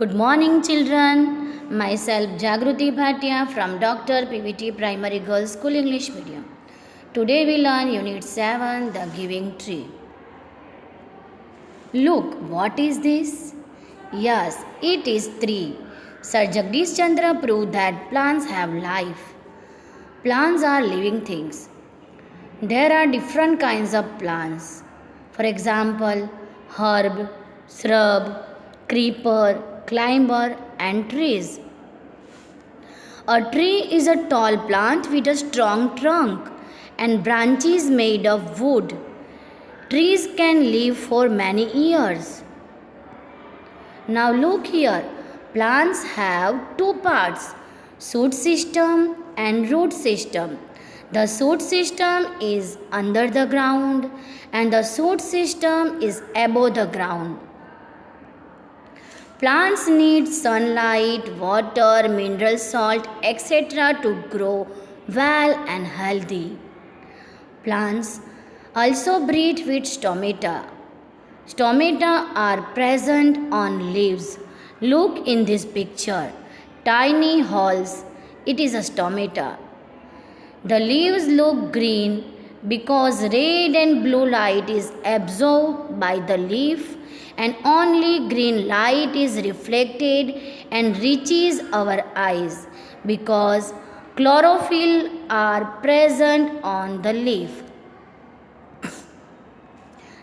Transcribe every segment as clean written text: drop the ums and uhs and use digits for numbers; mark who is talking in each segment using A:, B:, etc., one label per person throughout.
A: Good morning, children. Myself Jagruti Bhatia from Dr. PVT Primary Girls School English Medium. Today we learn Unit 7, The Giving Tree. Look, what is this? Yes, it is tree. Sir Jagdish Chandra proved that plants have life. Plants are living things. There are different kinds of plants. For example, herb, shrub, creeper, climber, and trees. A tree is a tall plant with a strong trunk and branches made of wood. Trees can live for many years. Now look here. Plants have two parts, shoot system and root system. The shoot system is under the ground and the shoot system is above the ground. Plants need sunlight, water, mineral salt, etc. to grow well and healthy. Plants also breathe with stomata. Stomata are present on leaves. Look in this picture. Tiny holes. It is a stomata. The leaves look green because red and blue light is absorbed by the leaf and only green light is reflected and reaches our eyes because chlorophyll are present on the leaf.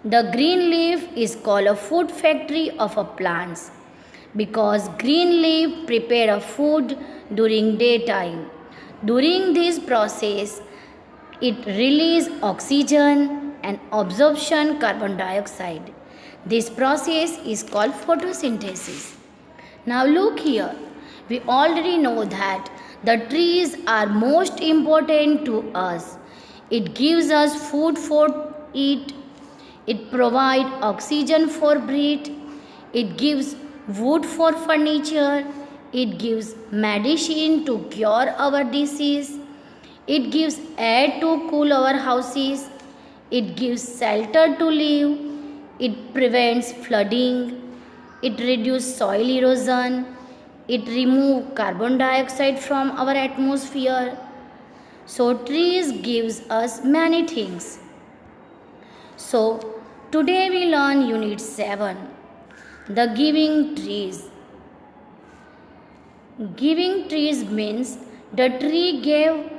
A: The green leaf is called a food factory of a plants because green leaf prepare a food during daytime. During this process, it releases oxygen and absorption carbon dioxide. This process is called photosynthesis. Now look here. We already know that the trees are most important to us. It gives us food for eat. It provides oxygen for breathe. It gives wood for furniture. It gives medicine to cure our disease. It gives air to cool our houses. It gives shelter to live. It prevents flooding. It reduces soil erosion. It removes carbon dioxide from our atmosphere. So trees gives us many things. So today we learn Unit 7, The Giving Trees. Giving trees means the tree gave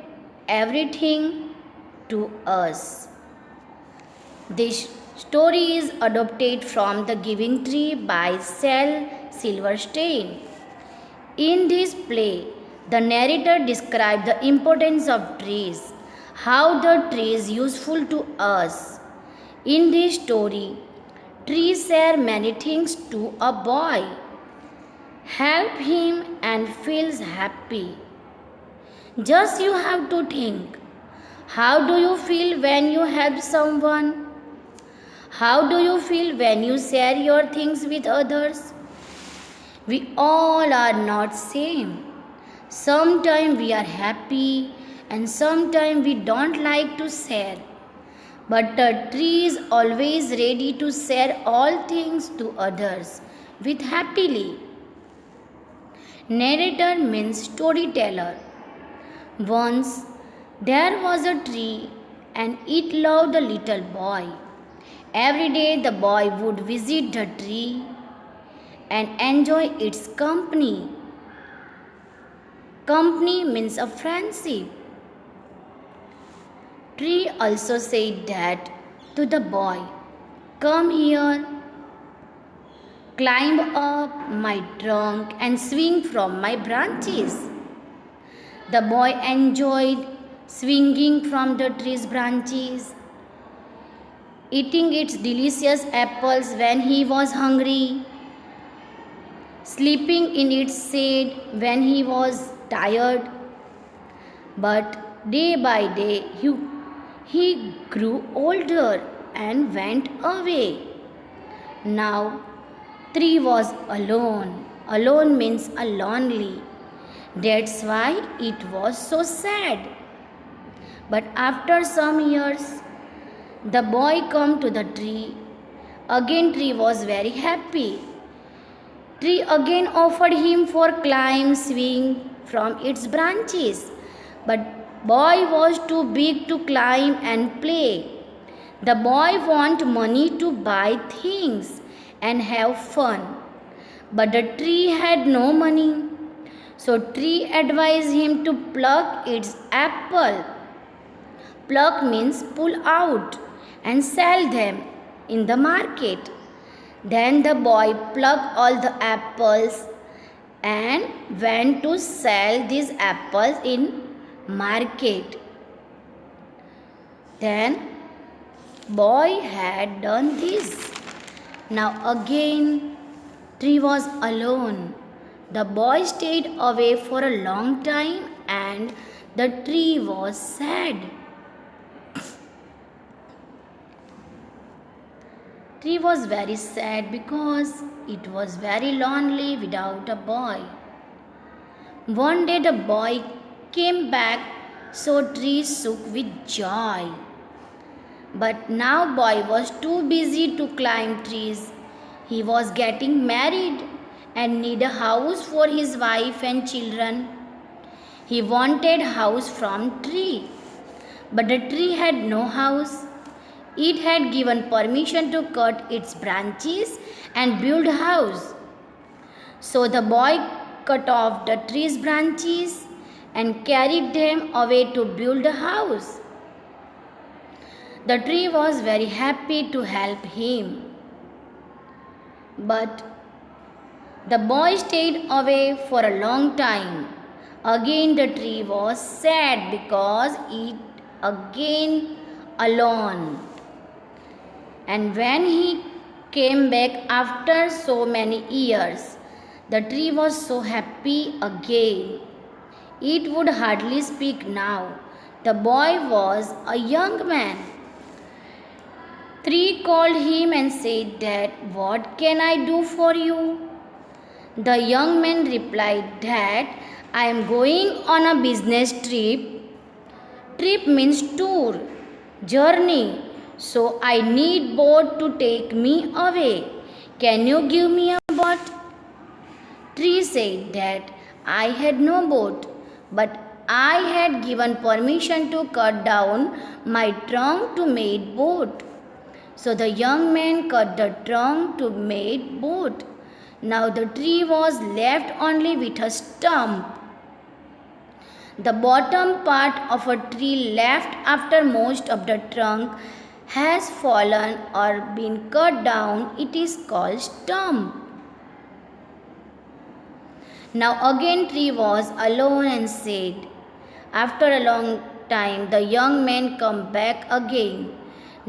A: everything to us. This story is adopted from The Giving Tree by Shel Silverstein. In this play, the narrator describes the importance of trees, how the tree is useful to us. In this story, trees share many things to a boy. Help him and feels happy. Just you have to think, how do you feel when you help someone? How do you feel when you share your things with others? We all are not same. Sometimes we are happy and sometimes we don't like to share. But the tree is always ready to share all things to others with happily. Narrator means storyteller. Once there was a tree and it loved a little boy. Every day the boy would visit the tree and enjoy its company. Company means a friendship. Tree also said that to the boy, "Come here, climb up my trunk and swing from my branches." The boy enjoyed swinging from the tree's branches, eating its delicious apples when he was hungry, sleeping in its shade when he was tired. But day by day he grew older and went away. Now tree was alone. Alone means a lonely. That's why it was so sad. But after some years, the boy came to the tree. Again tree was very happy. Tree again offered him for climb swing from its branches, but boy was too big to climb and play. The boy want money to buy things and have fun, but the tree had no money. So tree advised him to pluck its apple. Pluck means pull out and sell them in the market. Then the boy plucked all the apples and went to sell these apples in market. Then boy had done this. Now again tree was alone. The boy stayed away for a long time and the tree was sad. Tree was very sad because it was very lonely without a boy. One day the boy came back, so tree shook with joy. But now boy was too busy to climb trees. He was getting married and need a house for his wife and children. He wanted house from tree, but the tree had no house. It had given permission to cut its branches and build a house. So the boy cut off the tree's branches and carried them away to build a house. The tree was very happy to help him. But the boy stayed away for a long time. Again the tree was sad because it again alone. And when he came back after so many years, the tree was so happy again. It would hardly speak now. The boy was a young man. Tree called him and said that, "What can I do for you?" The young man replied that, "I am going on a business trip. Trip means tour, journey. So I need boat to take me away. Can you give me a boat?" Tree said that, "I had no boat, but I had given permission to cut down my trunk to make boat." So the young man cut the trunk to make boat. Now the tree was left only with a stump. The bottom part of a tree left after most of the trunk has fallen or been cut down, it is called stump. Now again tree was alone and said, after a long time the young man come back again.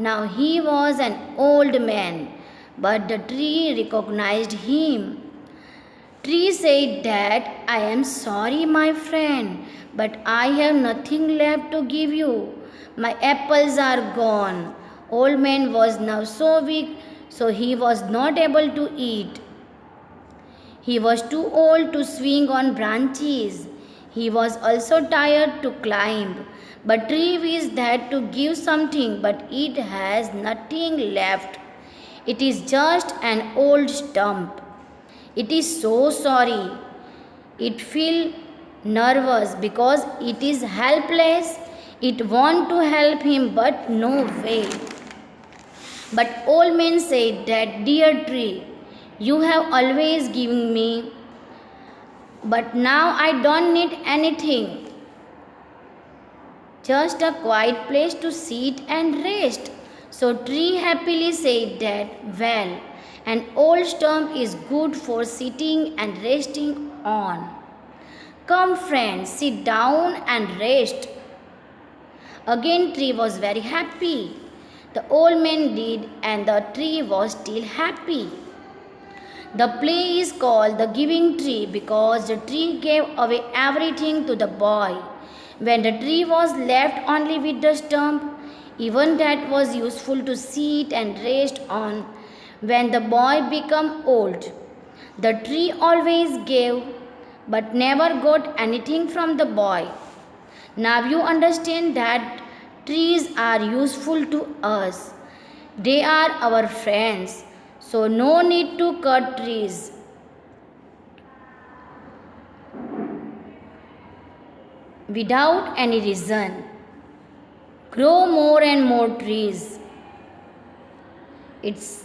A: Now he was an old man, but the tree recognized him. Tree said that, "I am sorry, my friend, but I have nothing left to give you. My apples are gone." Old man was now so weak, so he was not able to eat. He was too old to swing on branches. He was also tired to climb. But tree wished that to give something, but it has nothing left. It is just an old stump. It is so sorry. It feels nervous because it is helpless. It wants to help him, but no way. But old man said that, "Dear tree, you have always given me, but now I don't need anything. Just a quiet place to sit and rest." So tree happily said that, "Well, an old stump is good for sitting and resting on. Come friends, sit down and rest." Again tree was very happy. The old man did, and the tree was still happy. The play is called the giving tree because the tree gave away everything to the boy. When the tree was left only with the stump, even that was useful to sit and rest on. When the boy became old, the tree always gave but never got anything from the boy. Now you understand that trees are useful to us. They are our friends. So no need to cut trees. without any reason. Grow more and more trees. It's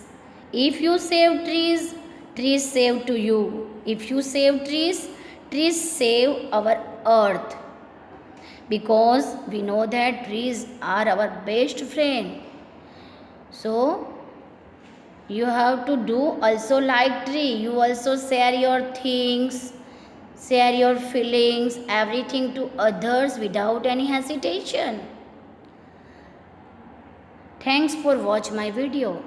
A: if you save trees, trees save to you. If you save trees, trees save our earth, because we know that trees are our best friend. So you have to do also like tree. You also share your things, share your feelings, everything to others without any hesitation. Thanks for watch my video.